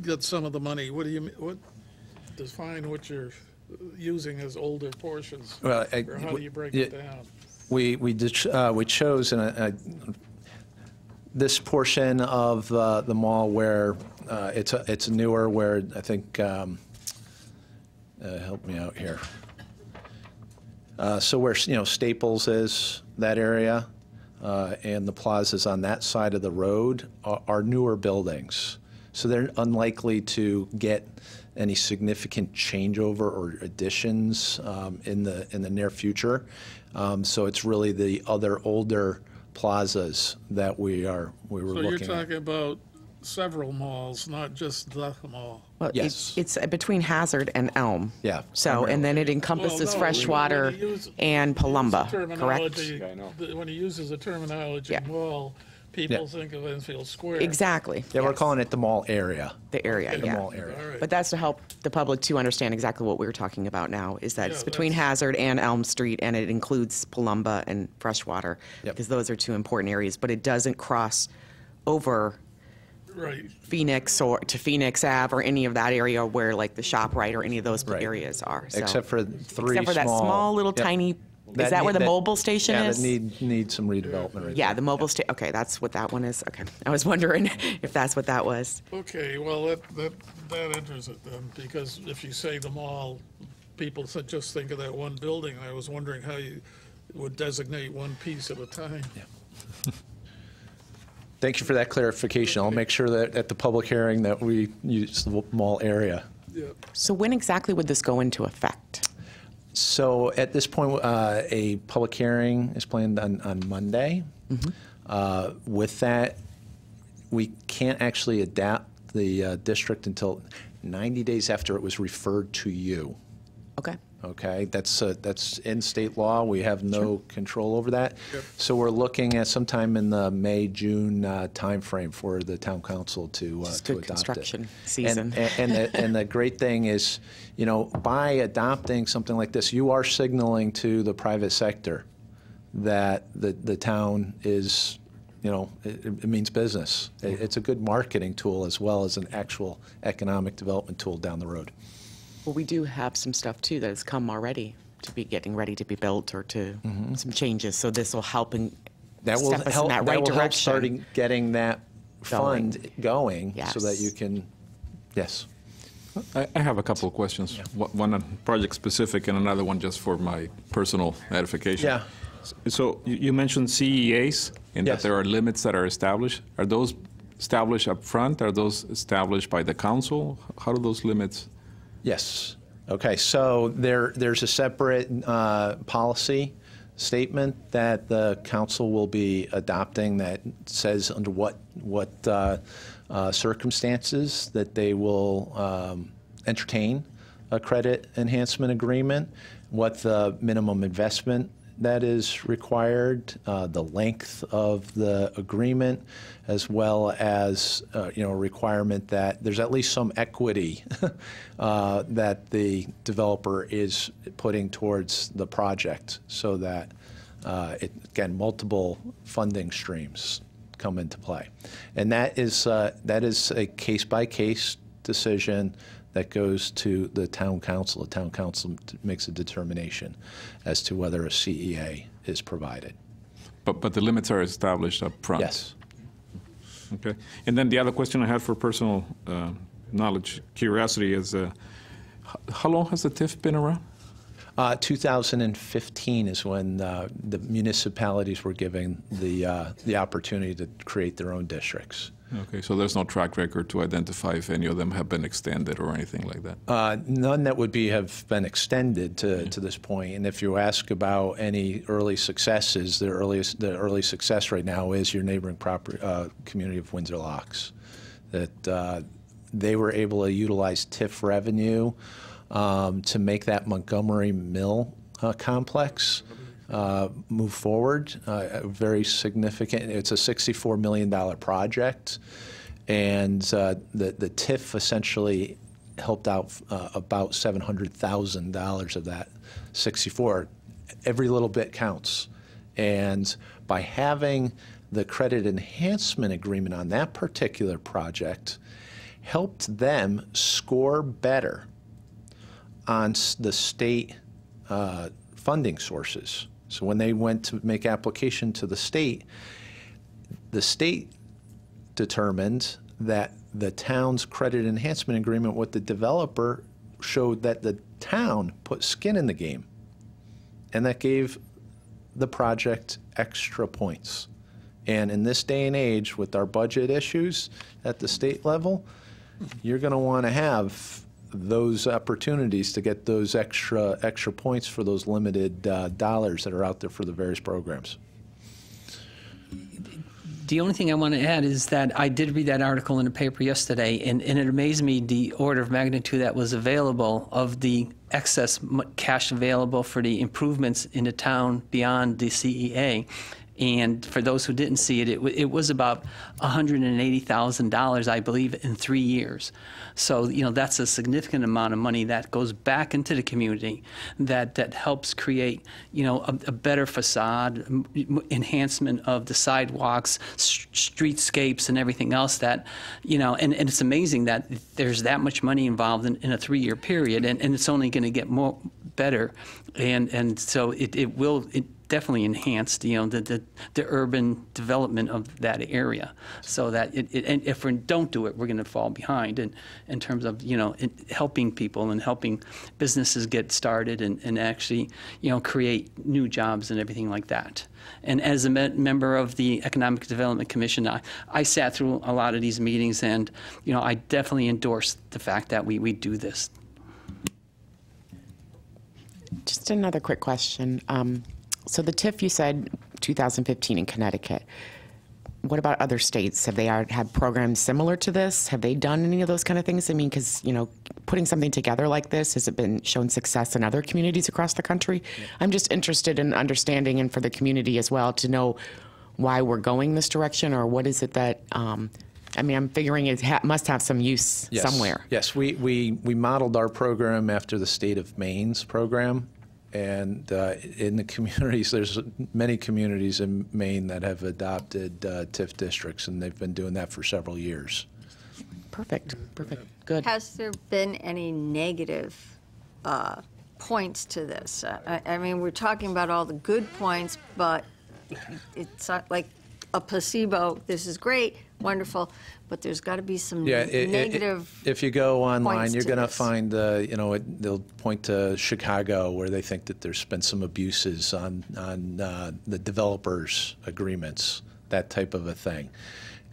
get some of the money. What do you what define what you're using as older portions? Well, or how do you break it down? We chose this portion of the mall where it's newer, where I think help me out here. So where Staples is, that area, and the plazas on that side of the road are newer buildings. So they're unlikely to get any significant changeover or additions in the near future. So it's really the other older plazas that we were looking at. So you're talking about several malls, not just the mall. Well, yes. It's between Hazard and Elm. Yeah. So, and then it encompasses Freshwater and Palumba, correct? When he uses the terminology mall, people think of Enfield Square. Exactly. Yeah, we're calling it the mall area. The area, The mall area. All right. But that's to help the public to understand exactly what we're talking about now, is that it's between Hazard and Elm Street, and it includes Palumba and Freshwater, because those are two important areas, but it doesn't cross over Phoenix or to Phoenix Ave or any of that area where like the ShopRite or any of those areas are. So, except for that small little tiny. Is that where the mobile station is? Yeah, that need some redevelopment right there. The mobile station. Okay, that's what that one is. Okay, I was wondering if that's what that was. Okay, well that enters it then, because if you say the mall, people just think of that one building. I was wondering how you would designate one piece at a time. Yeah. Thank you for that clarification. I'll make sure that at the public hearing that we use the mall area. Yeah. So when exactly would this go into effect? So at this point, a public hearing is planned on Monday. With that, we can't actually adapt the district until 90 days after it was referred to you. Okay. Okay, that's in state law. We have no control over that. So we're looking at sometime in the May-June timeframe for the town council to adopt construction it. season. And the great thing is, by adopting something like this, you are signaling to the private sector that the town is, it means business. It's a good marketing tool as well as an actual economic development tool down the road. Well, we do have some stuff too that has come already to be getting ready to be built or to some changes. So this will help That will step us help. in that That right will help direction. starting getting that fund going, so that Yes. you can. Yes. I have a couple of questions. One project specific and another one just for my personal edification. Yeah. So you mentioned CEAs and that Yes. there are limits that are established. Are those established up front? Are those established by the council? How do those limits? Yes. Okay. So there's a separate policy statement that the council will be adopting that says under what circumstances that they will entertain a credit enhancement agreement, what the minimum investment that is required, the length of the agreement, as well as a requirement that there's at least some equity that the developer is putting towards the project, so that again, multiple funding streams come into play, and that is a case-by-case decision that goes to the town council. The town council makes a determination as to whether a CEA is provided. But the limits are established up front? Yes. Okay. And then the other question I had for personal knowledge, curiosity is, how long has the TIF been around? 2015 is when the municipalities were given the opportunity to create their own districts. Okay, so there's no track record to identify if any of them have been extended or anything like that? None that would have been extended to this point. And if you ask about any early successes, the early success right now is your neighboring community of Windsor Locks. That they were able to utilize TIF revenue to make that Montgomery Mill complex move forward. Very significant. It's a $64 million project, and the TIF essentially helped out about $700,000 of that 64. Every little bit counts, and by having the credit enhancement agreement on that particular project, helped them score better on the state funding sources. So when they went to make application to the state determined that the town's credit enhancement agreement with the developer showed that the town put skin in the game, and that gave the project extra points. And in this day and age, with our budget issues at the state level, you're going to want to have those opportunities to get those extra points for those limited dollars that are out there for the various programs. The only thing I want to add is that I did read that article in the paper yesterday, and it amazed me the order of magnitude that was available of the excess cash available for the improvements in the town beyond the CEA. And for those who didn't see it, it was about $180,000, I believe, in 3 years. So, that's a significant amount of money that goes back into the community that helps create, a better facade, enhancement of the sidewalks, streetscapes, and everything else that, and it's amazing that there's that much money involved in a 3-year period, and it's only going to get better. And so it will definitely enhance the urban development of that area, so that and if we don't do it, we're going to fall behind in terms of helping people and helping businesses get started and actually create new jobs and everything like that. And as a member of the Economic Development Commission, I sat through a lot of these meetings, and I definitely endorse the fact that we do this. Just another quick question. So the TIF, you said 2015 in Connecticut. What about other states? Have they had programs similar to this? Have they done any of those kind of things? I mean, because, putting something together like this, has it been shown success in other communities across the country? Yeah. I'm just interested in understanding, and for the community as well, to know why we're going this direction, or what is it that, I'm figuring it must have some use somewhere. Yes, we modeled our program after the state of Maine's program. And in the communities, there's many communities in Maine that have adopted TIF districts, and they've been doing that for several years. Perfect. Good. Has there been any negative points to this? We're talking about all the good points, but it's not like a placebo, this is great, wonderful, but there's got to be some negative. If you go online, points you're to going to this. find, they'll point to Chicago where they think that there's been some abuses on the developers' agreements, that type of a thing.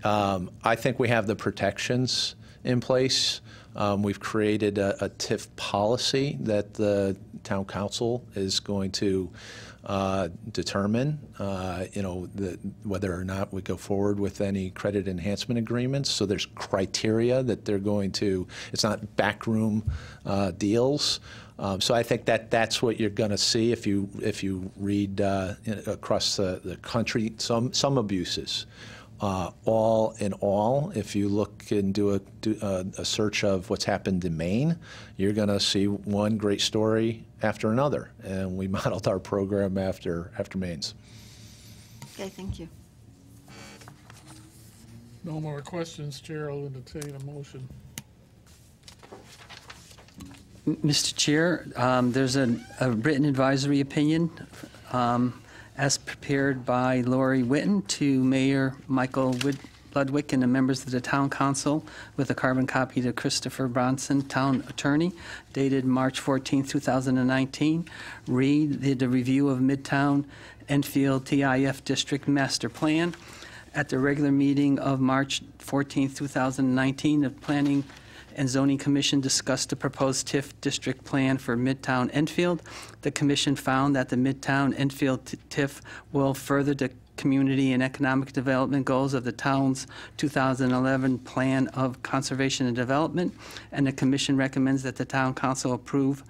I think we have the protections in place. We've created a TIF policy that the town council is going to determine, whether or not we go forward with any credit enhancement agreements. So there's criteria that they're going to. It's not backroom deals. So I think that's what you're going to see if you read across the country some abuses. All in all, if you look and do a search of what's happened in Maine, you're going to see one great story after another, and we modeled our program after Maine's. Okay, thank you. No more questions, Chair. I'll entertain a motion. Mr. Chair, there's a written advisory opinion as prepared by Lori Witten to Mayor Michael Ludwig and the members of the Town Council with a carbon copy to Christopher Bronson, Town Attorney, dated March 14, 2019. Read the review of Midtown Enfield TIF District Master Plan. At the regular meeting of March 14, 2019, the Planning and Zoning Commission discussed the proposed TIF district plan for Midtown Enfield. The commission found that the Midtown Enfield TIF will further the community and economic development goals of the town's 2011 Plan of Conservation and Development, and the commission recommends that the town council approve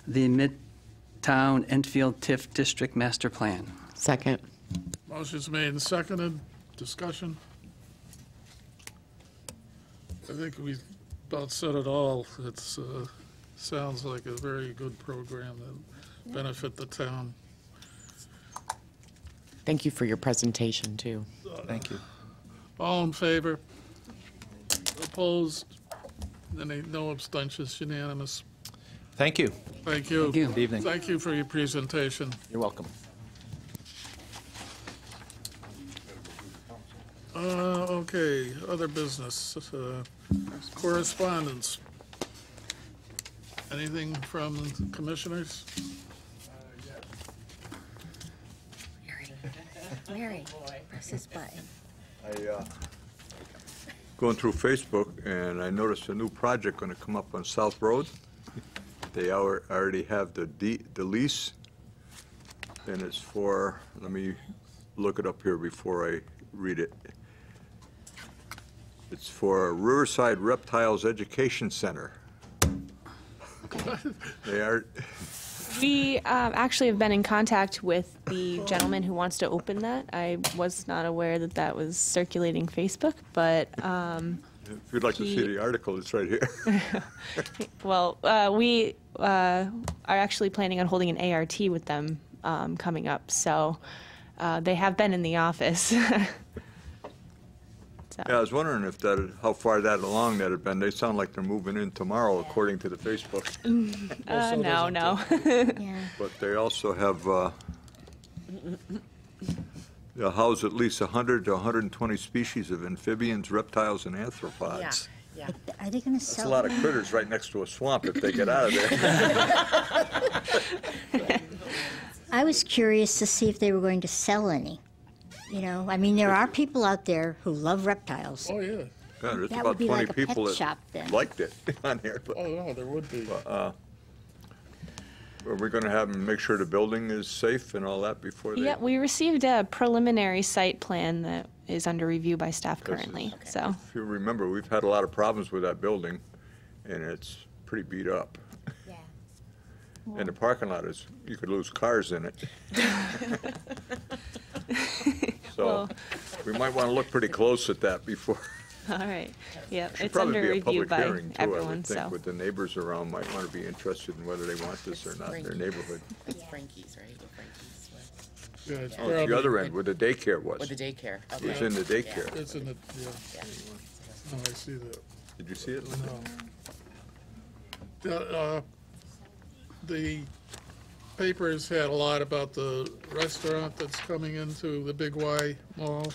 the Midtown Enfield TIF district master plan. Second. Motion's made and seconded. Discussion. I think we about said it all. It's sounds like a very good program that benefit the town. Thank you for your presentation, too. Thank you. All in favor? Opposed? No abstentions, unanimous. Thank you. Thank you. Thank you. Good evening. Thank you for your presentation. You're welcome. Okay, other business, correspondence. Anything from the commissioners? Mary, press this button. Going through Facebook, and I noticed a new project going to come up on South Road. They already have the lease, and it's for, let me look it up here before I read it. It's for Riverside Reptiles Education Center. They are, We actually have been in contact with the gentleman who wants to open that. I was not aware that that was circulating Facebook, but if you'd like to see the article, it's right here. well, we are actually planning on holding an ART with them coming up, so they have been in the office. So. Yeah, I was wondering if how far that along that had been. They sound like they're moving in tomorrow, according to the Facebook. No. Yeah. But they also have, they'll house at least 100 to 120 species of amphibians, reptiles, and arthropods. Yeah. Are they going to That's a sell lot of them? critters right next to a swamp if they get out of there. I was curious to see if they were going to sell any. You know, I mean, there are people out there who love reptiles. Oh, yeah. Yeah, there's That about would be 20 like a people pet that shop then. liked it on here. But Oh, no, there would be. are we going to have them make sure the building is safe and all that before they? Yeah, we received a preliminary site plan that is under review by staff currently, so. If you remember, we've had a lot of problems with that building, and it's pretty beat up. Yeah. And the parking lot is, you could lose cars in it. So Well- we might want to look pretty close at that before. All right, yeah, Should it's under probably be a review public by hearing too, I everyone, would think, so. with the neighbors around might want to be interested in whether they want this or not in their neighborhood. It's Frankie's, right? Frankie's Yeah, it's Oh, it's the probably- other end where the daycare was. with the daycare. It was in the daycare. It's in the, yeah. No, I see that. Did you see it, Linda? No. The papers had a lot about the restaurant that's coming into the Big Y Mall.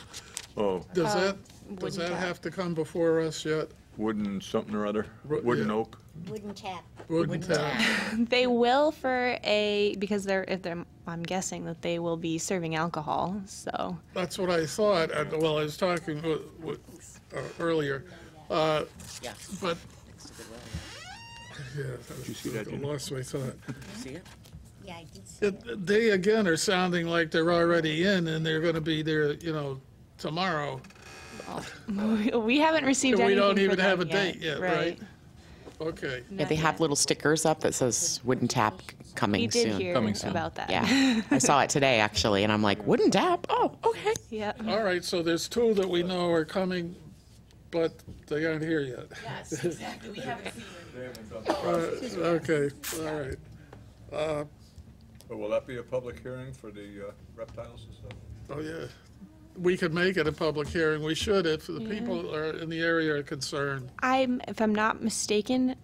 Oh, Does that wouldn't that- have to come before us yet? wooden something or other, Ro- wooden yeah. oak. Wooden tap. Wouldn't have. They will because I'm guessing that they will be serving alcohol, so. That's what I thought, well, I was talking earlier. But, yeah, I lost my thought. Yeah, I did see They, again, are sounding like they're already in, and they're gonna be there, tomorrow. We haven't received We anything don't for even them have a date yet, right? Okay. Yeah, they have little stickers up that says wooden tap coming We did soon. hear Coming soon. about that. Yeah, I saw it today actually, and I'm like, wooden tap? Oh, okay. Yeah. All right, so there's two that we know are coming, but they aren't here yet. Yes, exactly. We haven't seen Okay, all right. But will that be a public hearing for the reptiles and stuff? Oh, yeah. We could make it a public hearing. We should if the people are in the area are concerned. If I'm not mistaken,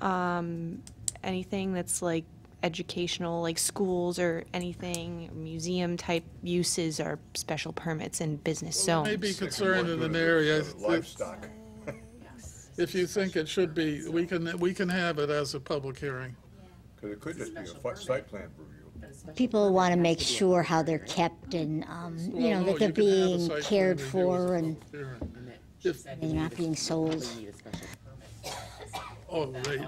anything that's like educational, like schools or anything, museum type uses are special permits in business zones. May be concerned in an area. Livestock. If you think it should be, we can have it as a public hearing. Because it could just be a site plan review. People want to make sure how they're kept and, Well, no, that they're you can have a being site plan cared review as for a and public hearing. If- they're not being sold. Oh, they,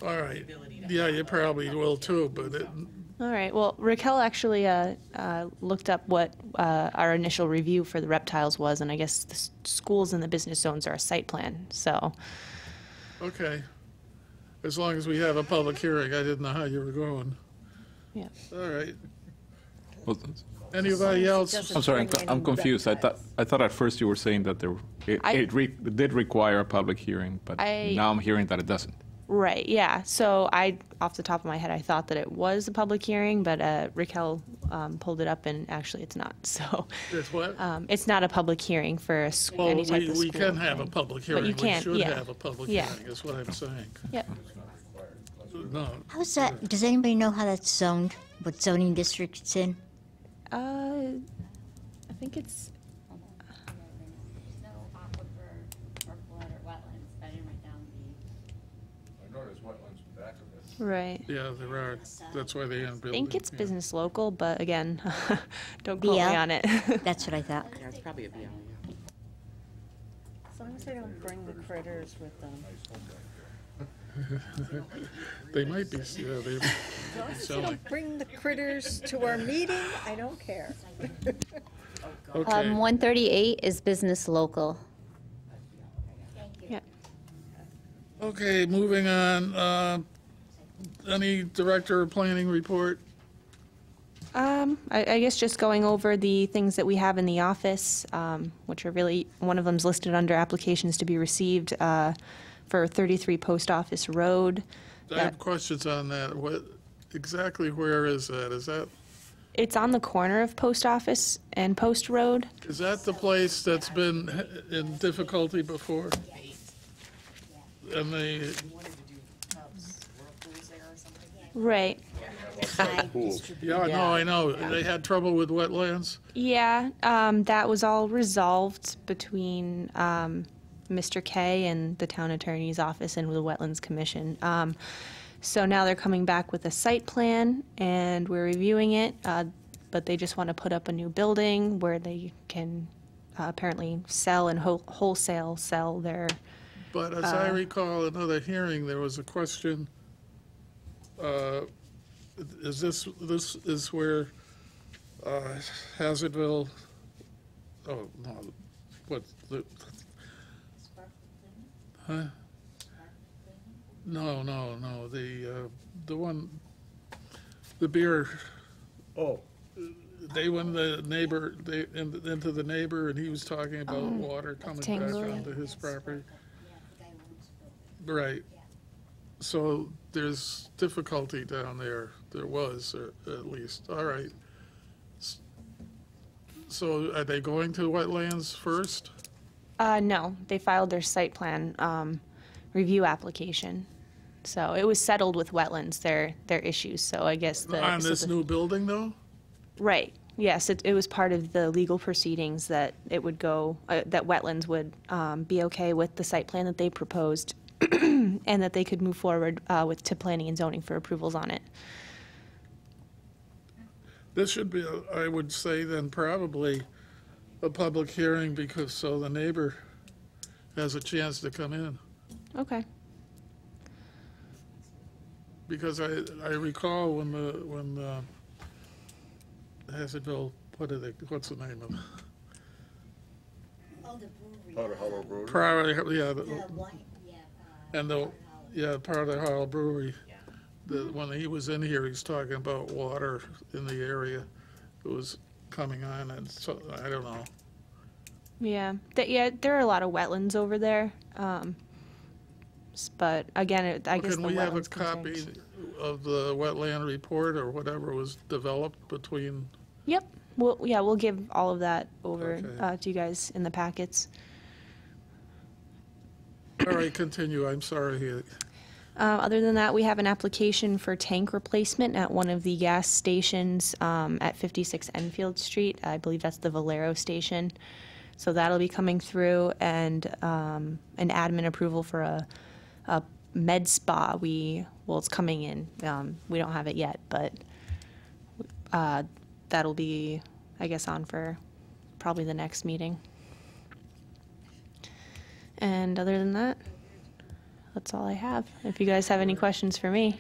all right. Yeah, you probably will too, but All right. Well, Raquel actually looked up what our initial review for the reptiles was, and I guess the schools and the business zones are a site plan. So, okay. As long as we have a public hearing, I didn't know how you were going. yeah. All right. Well, Anybody else? I'm sorry, I'm confused. I thought at first you were saying that it did require a public hearing, but now I'm hearing that it doesn't. Right. Yeah. So off the top of my head, I thought that it was a public hearing, but Raquel pulled it up, and actually, it's not. So, It's what? it's not a public hearing for Well, any type of we school can have a thing. public But you hearing. We can't, should yeah. have a public Yeah. hearing, is what I'm saying. Yep. No, How's that, does anybody know how that's zoned? What zoning district it's in? I think it's. There's no aquifer or flood or wetlands. I didn't write down I know there's wetlands in back of it. Right. yeah, there are. That's why they aren't I building. think it's yeah. business local, but again, don't quote me BL? on it. That's what I thought. Yeah, it's probably a BL, yeah. As long as they don't bring the critters with them. They might be, yeah, they As long as they don't bring the critters to our meeting, I don't care. okay. 138 is business local. Yeah. Okay, moving on. Any director of planning report? I guess just going over the things that we have in the office, which are really, one of them's listed under applications to be received for 33 Post Office Road. I have questions on that. What, exactly where is that? It's on the corner of Post Office and Post Road. Is that the place that's been in difficulty before? And they, Right. yeah, no, I know. They had trouble with wetlands? Yeah, that was all resolved between Mr. Kay and the town attorney's office and the Wetlands Commission. So now they're coming back with a site plan, and we're reviewing it, but they just want to put up a new building where they can apparently sell and wholesale sell their. But as I recall, another hearing, there was a question, is this is where Hazardville, oh, no, what, huh? No, the one, the beer, Oh, they went the neighbor, into the neighbor, and he was talking about water coming back Tingler. onto his property. Right. So there's difficulty down there. There was, or at least. All right. So are they going to wetlands first? No, they filed their site plan review application. So it was settled with wetlands, their issues, so I guess the. On so this the- new building, though? Right, yes, it was part of the legal proceedings that it would go, that wetlands would be okay with the site plan that they proposed, and that they could move forward to planning and zoning for approvals on it. This should be, I would say then, probably a public hearing, because so the neighbor has a chance to come in. Okay. Because I recall when Hazardville, what's the name of it? Oh, the brewery. Powder Hollow Road. Prior, yeah, part of the Hollow Brewery. When he was in here, he's talking about water in the area. It was coming on, and so, I don't know. Yeah, there are a lot of wetlands over there. But again, I guess Can the we have a wetlands copy concerns. of the wetland report or whatever was developed between? Yep. We'll give all of that over Okay. to you guys in the packets. All right, continue, I'm sorry. Other than that, we have an application for tank replacement at one of the gas stations at 56 Enfield Street. I believe that's the Valero station. So that'll be coming through, and an admin approval for a med spa. It's coming in. We don't have it yet, but that'll be, I guess, on for probably the next meeting. And other than that, that's all I have. If you guys have any questions for me.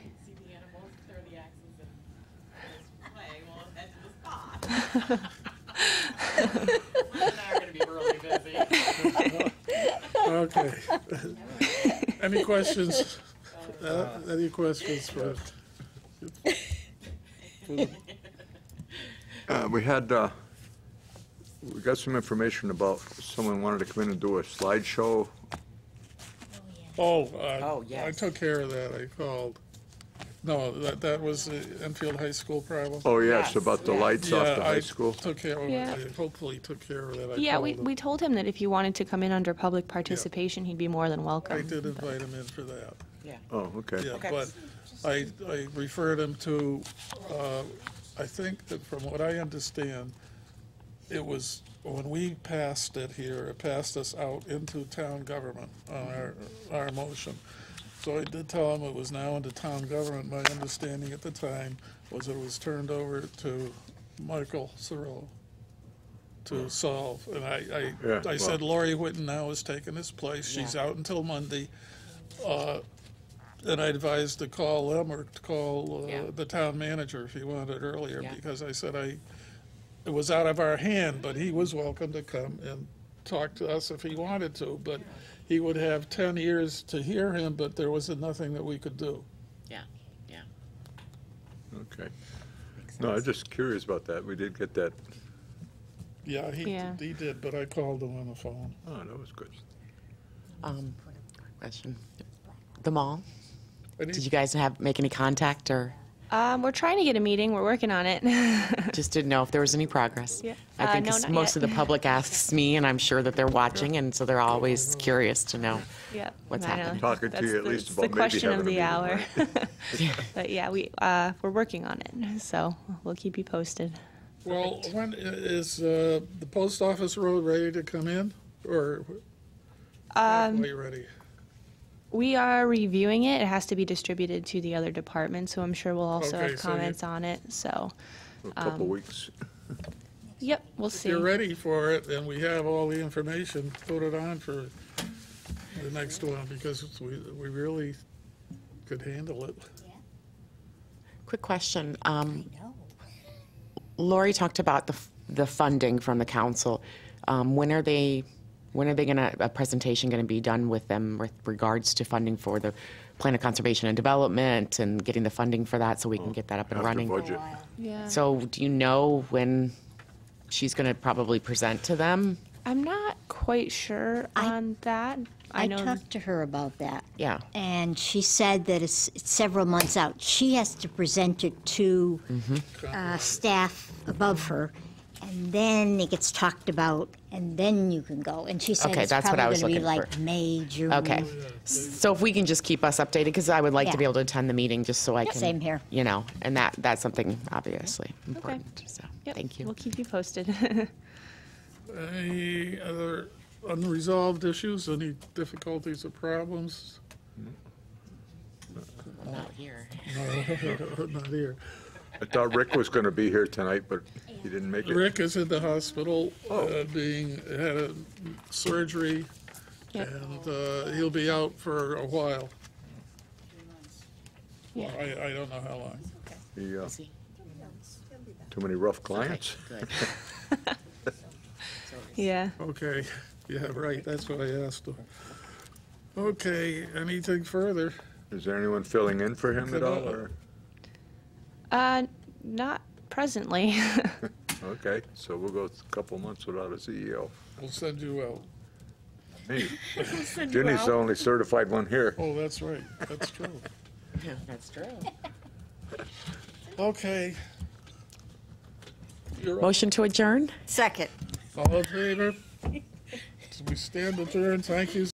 Okay. Any questions? Any questions for? We got some information about someone wanted to come in and do a slideshow. I yes. took care of that, I called. No, that was the Enfield High School problem. Oh, yes, Yes, about the yes. lights off the Yeah, high school. I took care of Yeah. it, I hopefully took care of that. I Yeah, called we him. told him that if he wanted to come in under public participation, he'd be more than welcome. I did invite him in for that. Oh, okay. Yeah, Okay. but I referred him to, I think that from what I understand, it was, when we passed it here, it passed us out into town government on our motion. So I did tell him it was now into town government. My understanding at the time was it was turned over to Michael Cirillo to solve. And Yeah, I said well- Lori Whitten now is taking his place. She's out until Monday. And I advised to call them or to call Yeah. the town manager if he wanted earlier, Yeah. because I said it was out of our hand, but he was welcome to come and talk to us if he wanted to, but he would have 10 years to hear him, but there was nothing that we could do. Yeah, yeah. Okay. No, I'm just curious about that. We did get that. Yeah, Yeah. he did, but I called him on the phone. Oh, that was good. Question. The mall, And did he- you guys make any contact, or We're trying to get a meeting. We're working on it. just didn't know if there was any progress? Yeah. I think No, 'cause not most yet. of the public asks me, and I'm sure that they're watching, and so they're always curious to know. Yeah, What's I know. happening? Talking to That's you at the- least it's about the maybe question of having a the meeting, hour. But yeah, we're working on it, so we'll keep you posted. Well, when is the post office road ready to come in, or halfway ready? We are reviewing it. It has to be distributed to the other departments, so I'm sure we'll also Okay, have so you- comments on it. So, A couple weeks. yep, we'll If see. you're ready for it, and we have all the information, put it on for the next one, because we really could handle it. Quick question. Lori talked about the funding from the council. When are a presentation gonna be done with them with regards to funding for the plan of conservation and development and getting the funding for that so we can get that up and After running? budget. Yeah. So do you know when she's gonna probably present to them? I'm not quite sure on that. I know. talked to her about that. Yeah. And she said that it's several months out. She has to present it to staff above her, and then it gets talked about, and then you can go. And she said Okay, it's that's what probably I was going to be looking like for. May, June. Okay. So if we can just keep us updated, because I would like to Yeah. be able to attend the meeting just so I can. Same here. You know, and that's something obviously important. So, Yep, thank you. We'll keep you posted. Any other unresolved issues, any difficulties or problems? Not here. No, not here. I thought Rick was going to be here tonight, but he didn't make it. Rick is in the hospital, had a surgery, Yep. and he'll be out for a while. Well, I don't know how long. He, too many rough clients. Good. Yeah. Okay, yeah, right, that's what I asked him. Okay, anything further? Is there anyone filling in for him at all, or? Not presently. Okay, so we'll go a couple months without a CEO. We'll send you out. Hey, Ginny's the only certified one here. Oh, that's right, that's true. Yeah, that's true. Okay. You're up. Motion to adjourn? Second. All in favor? We stand adjourned, thank you.